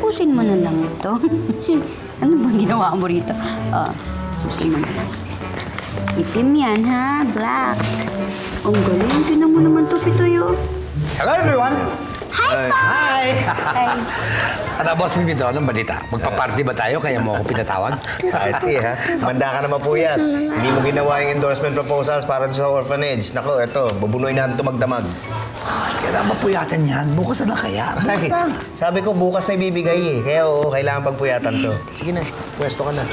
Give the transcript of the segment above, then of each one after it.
tapusin mo na lang ito. Ano bang ginawa mo rito? Tapusin mo na lang. Itim yan, ha? Black. Ang galing. Tinan mo naman to, Pitoyo. Hello, everyone! Hi, Pa! Hi! Hi. Ano, Boss Pipito, anong balita? Magpa-party ba tayo kaya mo ako pinatawag? Party, ha? Manda ka naman po yan. Hindi mo ginawa yung endorsement proposals para sa orphanage. Nako, eto, bubunuin natin ito magdamag. Kailangan mapuyatan yan. Bukas na lang kaya. Bukas lang. Sabi ko, bukas na ibibigay eh. Kaya oo, kailangan pagpuyatan to. Sige na, pwesto ka na.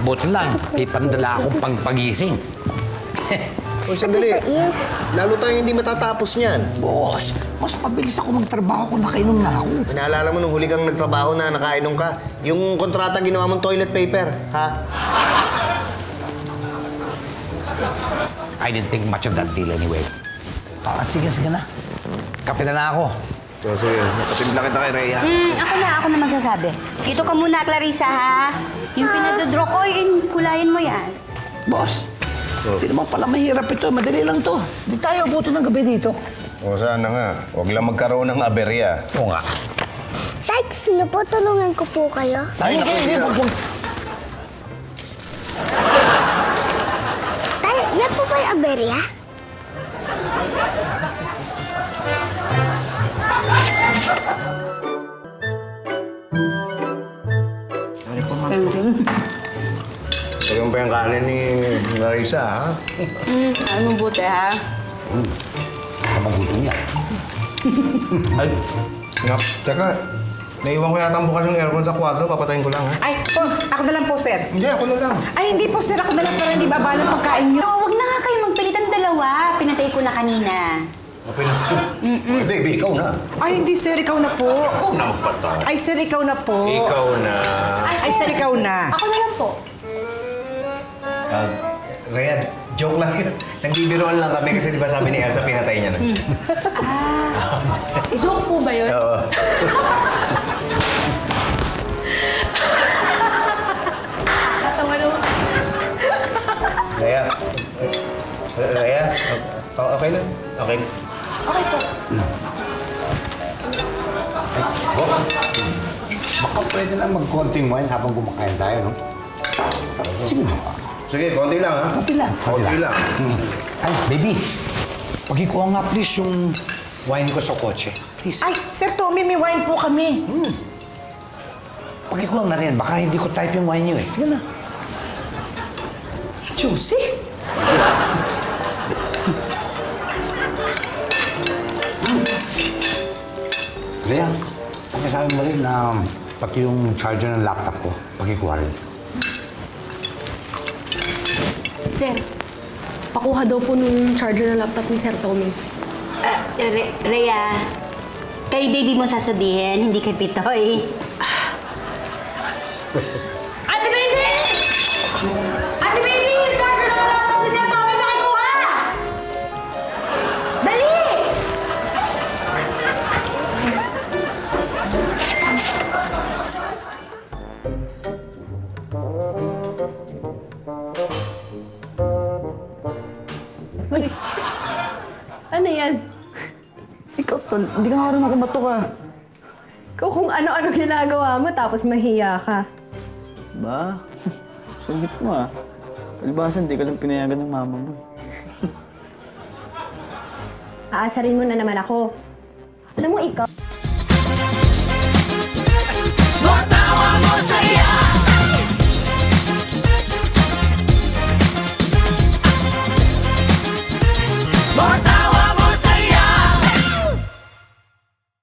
Buti lang. May pandala akong pangpagising. O, sandali. Lalo tayong hindi matatapos niyan. Boss, mas mabilis ako magtrabaho kung nakainom na ako. Pinaalala mo nung huli kang nagtrabaho na nakainom ka. Yung kontrata ginawa mong toilet paper, ha? I didn't think much of that deal anyway. Sige na. Kape na ako. So, sige, napatimpla kita kay Rhea. Ako na magsasabi. Dito ka muna, Clarissa, ha? Yung pinadodro ko, kulayin mo yan. Boss, hindi naman pala mahirap ito. Madali lang to. Hindi tayo abuto ng gabi dito. O, sana nga. Huwag lang magkaroon ng aberya. Oo nga. Tay, sino po? Tulungan ko po kayo. Ay, hindi. Tay, yan po ba yung aberya? Yung pa yung kanin ni Marisa, ha? Ano buti, ha? Magutom niya. Ay, nga, teka. Naiwan ko yata ang bukas yung aircon sa kwarto. Papatayin ko lang, ha? Ay, po, ako na lang po, sir. Hindi, ako na lang. Ay, hindi po, sir. Ako na lang para hindi mabala ang pagkain niyo. Huwag na nga kayo magpilitan dalawa. Pinatay ko na kanina. Okay na sa'yo. Ay, baby, ikaw na. Ay, hindi, sir. Ikaw na po. Ikaw na magpatay. Ay, sir, ikaw na po. Ikaw na. Ay, sir, ikaw na. Ako na lang po. Rhea, joke lang yun. Nagbibiroan lang kami kasi di ba sabi ni Elsa pinatay niya na. Joke po ba yun? Oo. Rhea. Rhea, okay lang? Okay. Okay po. Boss, baka pwede lang mag-konting wine habang kumakain tayo, no? Sige na. Sige, konti lang, ha? Konti lang. Konti lang. Ay, baby. Pagkikuha nga please yung wine ko sa kotse. Please. Ay, sir Tommy, may wine po kami. Pagkikuha na rin. Baka hindi ko type yung wine niyo eh. Sige na. Juicy. Rhea, pagkasabi mo rin na pati yung charger ng laptop ko, pagkikuha rin. Sir, pakuha daw po nung charger ng laptop ni Sir Tommy. Rhea, kay baby mo sasabihin, hindi kay Pitoy. Ate Baby! Ate Baby! Yung charger ng laptop ni Sir Tommy, makikuha! Dali! Ano yan? Ikaw, tol. Hindi ka marunong kumatok, ah. Ikaw kung ano-ano ginagawa mo tapos mahiya ka. Ba? Sungit mo ah. Palibasa, hindi ka lang pinayagan ng mama mo. Aasarin mo na naman ako. Alam mo ikaw,